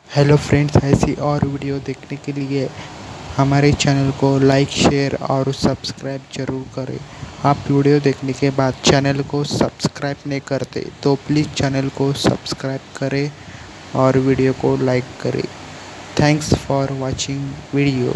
Hello friends, ऐसी और video देखने के लिए हमारे चैनल को लाइक शेयर और सब्सक्राइब ज़रूर करें। आप वीडियो देखने के बाद चैनल को सब्सक्राइब नहीं करते तो प्लीज़ चैनल को सब्सक्राइब करें और वीडियो को लाइक करें। Thanks for watching video.